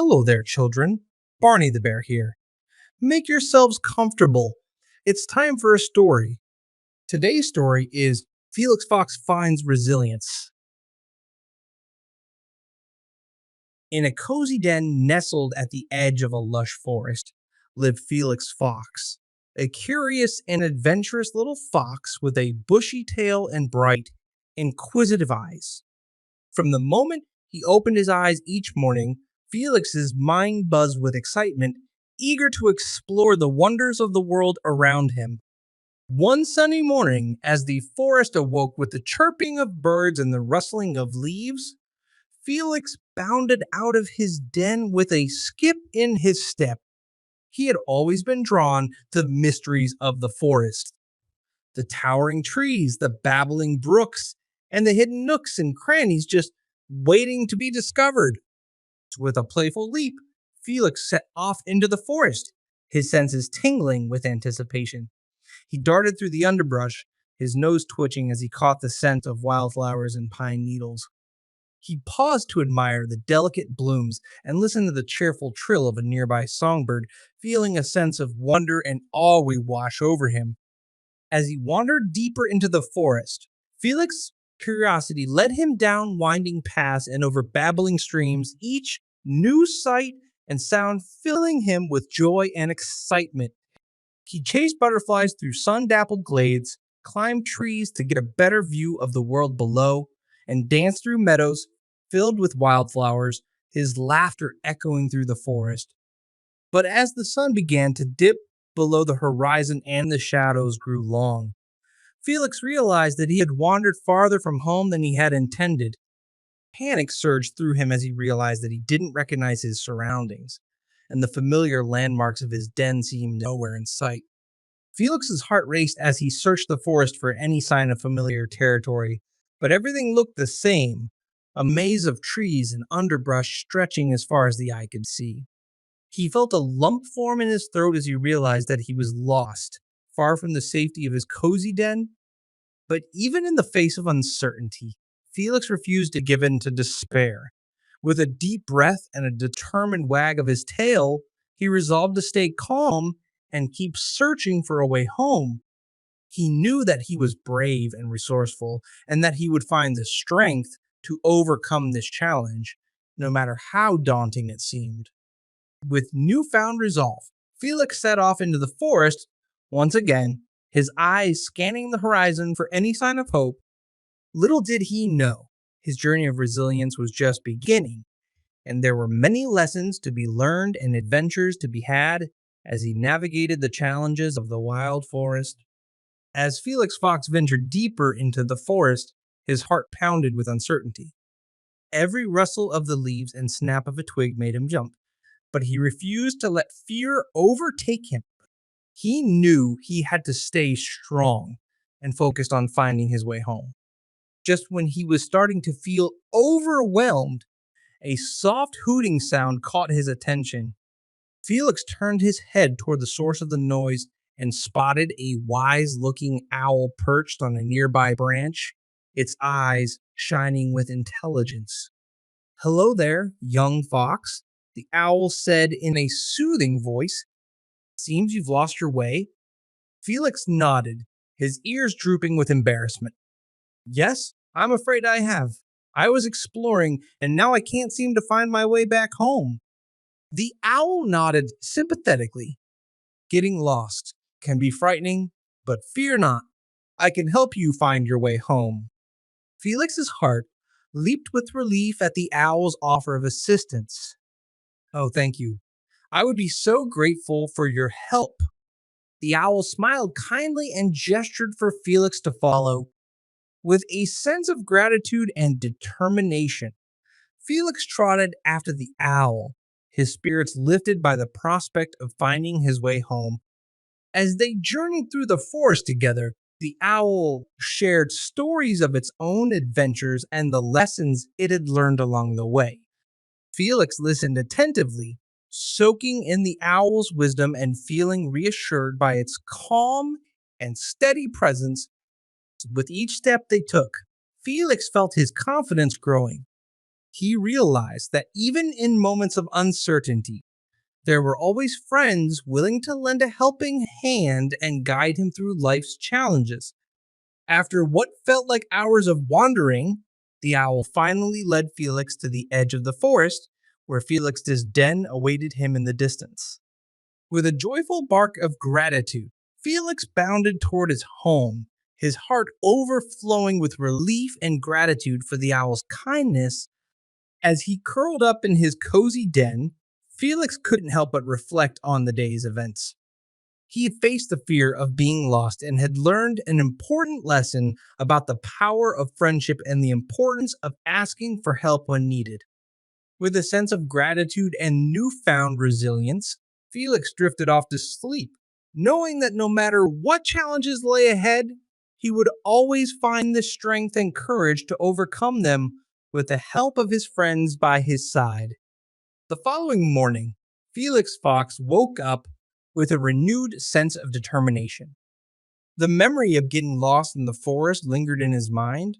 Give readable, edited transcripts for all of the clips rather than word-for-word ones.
Hello there, children. Barney the Bear here. Make yourselves comfortable. It's time for a story. Today's story is Felix Fox Finds Resilience. In a cozy den nestled at the edge of a lush forest lived Felix Fox, a curious and adventurous little fox with a bushy tail and bright, inquisitive eyes. From the moment he opened his eyes each morning, Felix's mind buzzed with excitement, eager to explore the wonders of the world around him. One sunny morning, as the forest awoke with the chirping of birds and the rustling of leaves, Felix bounded out of his den with a skip in his step. He had always been drawn to the mysteries of the forest. The towering trees, the babbling brooks, and the hidden nooks and crannies just waiting to be discovered. With a playful leap, Felix set off into the forest, his senses tingling with anticipation. He darted through the underbrush, his nose twitching as he caught the scent of wildflowers and pine needles. He paused to admire the delicate blooms and listen to the cheerful trill of a nearby songbird, feeling a sense of wonder and awe wash over him. As he wandered deeper into the forest, Felix's curiosity led him down winding paths and over babbling streams, each new sight and sound filling him with joy and excitement. He chased butterflies through sun-dappled glades, climbed trees to get a better view of the world below, and danced through meadows filled with wildflowers, his laughter echoing through the forest. But as the sun began to dip below the horizon and the shadows grew long, Felix realized that he had wandered farther from home than he had intended. Panic surged through him as he realized that he didn't recognize his surroundings, and the familiar landmarks of his den seemed nowhere in sight. Felix's heart raced as he searched the forest for any sign of familiar territory, but everything looked the same, a maze of trees and underbrush stretching as far as the eye could see. He felt a lump form in his throat as he realized that he was lost, far from the safety of his cozy den. But even in the face of uncertainty, Felix refused to give in to despair. With a deep breath and a determined wag of his tail, he resolved to stay calm and keep searching for a way home. He knew that he was brave and resourceful, and that he would find the strength to overcome this challenge, no matter how daunting it seemed. With newfound resolve, Felix set off into the forest once again, his eyes scanning the horizon for any sign of hope. Little did he know, his journey of resilience was just beginning, and there were many lessons to be learned and adventures to be had as he navigated the challenges of the wild forest. As Felix Fox ventured deeper into the forest, his heart pounded with uncertainty. Every rustle of the leaves and snap of a twig made him jump, but he refused to let fear overtake him. He knew he had to stay strong and focused on finding his way home. Just when he was starting to feel overwhelmed, a soft hooting sound caught his attention. Felix turned his head toward the source of the noise and spotted a wise-looking owl perched on a nearby branch, its eyes shining with intelligence. "Hello there, young fox," the owl said in a soothing voice. "Seems you've lost your way." Felix nodded, his ears drooping with embarrassment. "Yes, I'm afraid I have. I was exploring, and now I can't seem to find my way back home." The owl nodded sympathetically. "Getting lost can be frightening, but fear not. I can help you find your way home." Felix's heart leaped with relief at the owl's offer of assistance. "Oh, thank you. I would be so grateful for your help." The owl smiled kindly and gestured for Felix to follow. With a sense of gratitude and determination, Felix trotted after the owl, his spirits lifted by the prospect of finding his way home. As they journeyed through the forest together, the owl shared stories of its own adventures and the lessons it had learned along the way. Felix listened attentively, soaking in the owl's wisdom and feeling reassured by its calm and steady presence. With each step they took, Felix felt his confidence growing. He realized that even in moments of uncertainty, there were always friends willing to lend a helping hand and guide him through life's challenges. After what felt like hours of wandering, the owl finally led Felix to the edge of the forest, where Felix's den awaited him in the distance. With a joyful bark of gratitude, Felix bounded toward his home, his heart overflowing with relief and gratitude for the owl's kindness. As he curled up in his cozy den, Felix couldn't help but reflect on the day's events. He had faced the fear of being lost and had learned an important lesson about the power of friendship and the importance of asking for help when needed. With a sense of gratitude and newfound resilience, Felix drifted off to sleep, knowing that no matter what challenges lay ahead, he would always find the strength and courage to overcome them with the help of his friends by his side. The following morning, Felix Fox woke up with a renewed sense of determination. The memory of getting lost in the forest lingered in his mind,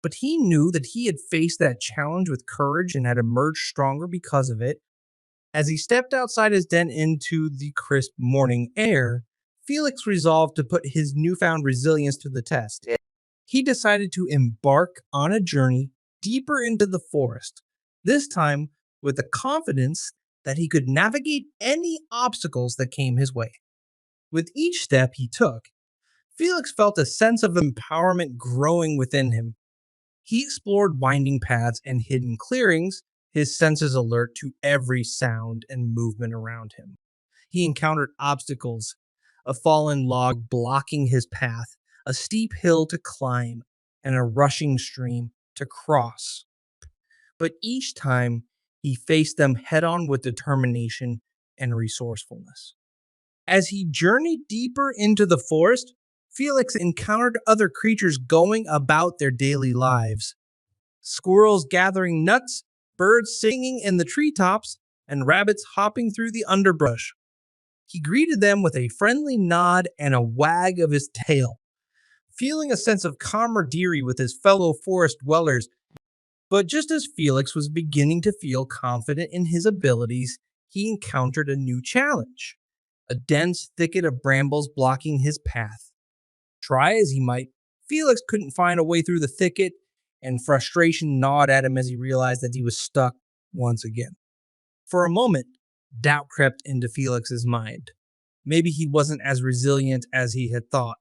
but he knew that he had faced that challenge with courage and had emerged stronger because of it. As he stepped outside his den into the crisp morning air, Felix resolved to put his newfound resilience to the test. He decided to embark on a journey deeper into the forest, this time with the confidence that he could navigate any obstacles that came his way. With each step he took, Felix felt a sense of empowerment growing within him. He explored winding paths and hidden clearings, his senses alert to every sound and movement around him. He encountered obstacles, a fallen log blocking his path, a steep hill to climb, and a rushing stream to cross. But each time, he faced them head on with determination and resourcefulness. As he journeyed deeper into the forest, Felix encountered other creatures going about their daily lives. Squirrels gathering nuts, birds singing in the treetops, and rabbits hopping through the underbrush. He greeted them with a friendly nod and a wag of his tail, feeling a sense of camaraderie with his fellow forest dwellers. But just as Felix was beginning to feel confident in his abilities, he encountered a new challenge, a dense thicket of brambles blocking his path. Try as he might, Felix couldn't find a way through the thicket, and frustration gnawed at him as he realized that he was stuck once again. For a moment, doubt crept into Felix's mind. Maybe he wasn't as resilient as he had thought.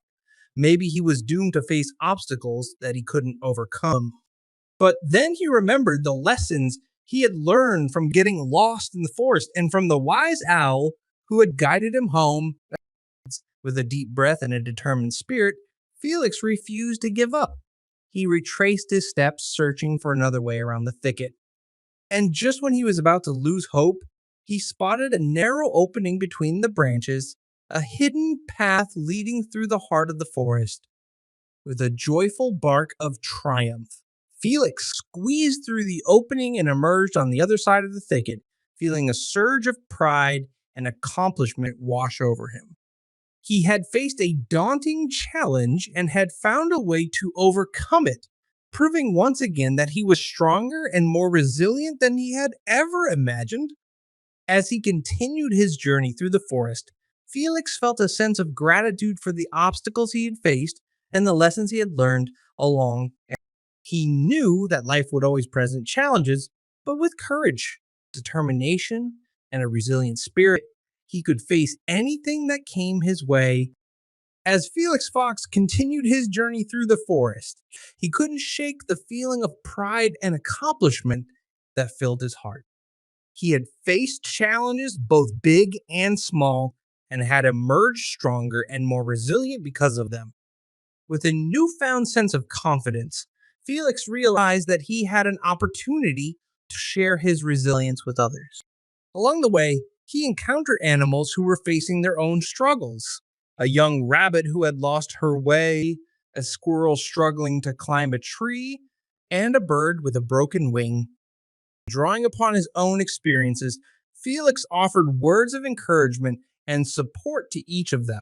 Maybe he was doomed to face obstacles that he couldn't overcome. But then he remembered the lessons he had learned from getting lost in the forest and from the wise owl who had guided him home. With a deep breath and a determined spirit, Felix refused to give up. He retraced his steps, searching for another way around the thicket. And just when he was about to lose hope, he spotted a narrow opening between the branches, a hidden path leading through the heart of the forest. With a joyful bark of triumph, Felix squeezed through the opening and emerged on the other side of the thicket, feeling a surge of pride and accomplishment wash over him. He had faced a daunting challenge and had found a way to overcome it, proving once again that he was stronger and more resilient than he had ever imagined. As he continued his journey through the forest, Felix felt a sense of gratitude for the obstacles he had faced and the lessons he had learned along. He knew that life would always present challenges, but with courage, determination, and a resilient spirit, he could face anything that came his way. As Felix Fox continued his journey through the forest, he couldn't shake the feeling of pride and accomplishment that filled his heart. He had faced challenges both big and small and had emerged stronger and more resilient because of them. With a newfound sense of confidence, Felix realized that he had an opportunity to share his resilience with others. Along the way, he encountered animals who were facing their own struggles. A young rabbit who had lost her way, a squirrel struggling to climb a tree, and a bird with a broken wing. Drawing upon his own experiences, Felix offered words of encouragement and support to each of them.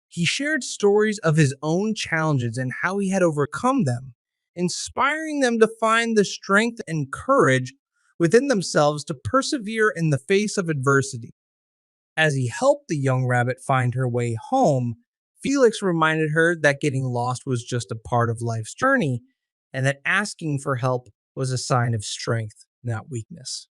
He shared stories of his own challenges and how he had overcome them, inspiring them to find the strength and courage within themselves to persevere in the face of adversity. As he helped the young rabbit find her way home, Felix reminded her that getting lost was just a part of life's journey and that asking for help was a sign of strength, not weakness.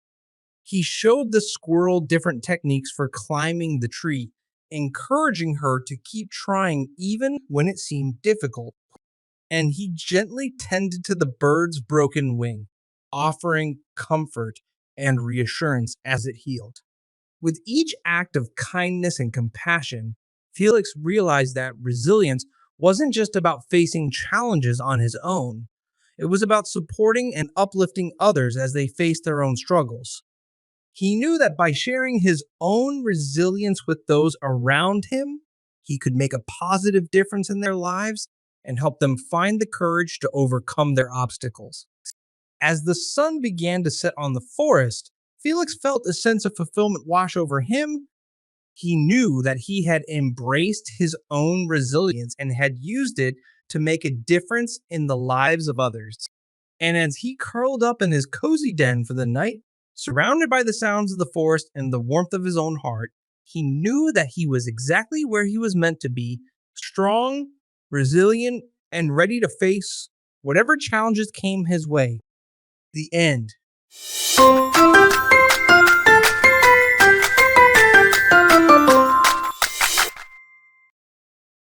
He showed the squirrel different techniques for climbing the tree, encouraging her to keep trying even when it seemed difficult. And he gently tended to the bird's broken wing, offering comfort and reassurance as it healed. With each act of kindness and compassion, Felix realized that resilience wasn't just about facing challenges on his own. It was about supporting and uplifting others as they faced their own struggles. He knew that by sharing his own resilience with those around him, he could make a positive difference in their lives and help them find the courage to overcome their obstacles. As the sun began to set on the forest, Felix felt a sense of fulfillment wash over him. He knew that he had embraced his own resilience and had used it to make a difference in the lives of others. And as he curled up in his cozy den for the night, surrounded by the sounds of the forest and the warmth of his own heart, he knew that he was exactly where he was meant to be, strong, resilient, and ready to face whatever challenges came his way. The end.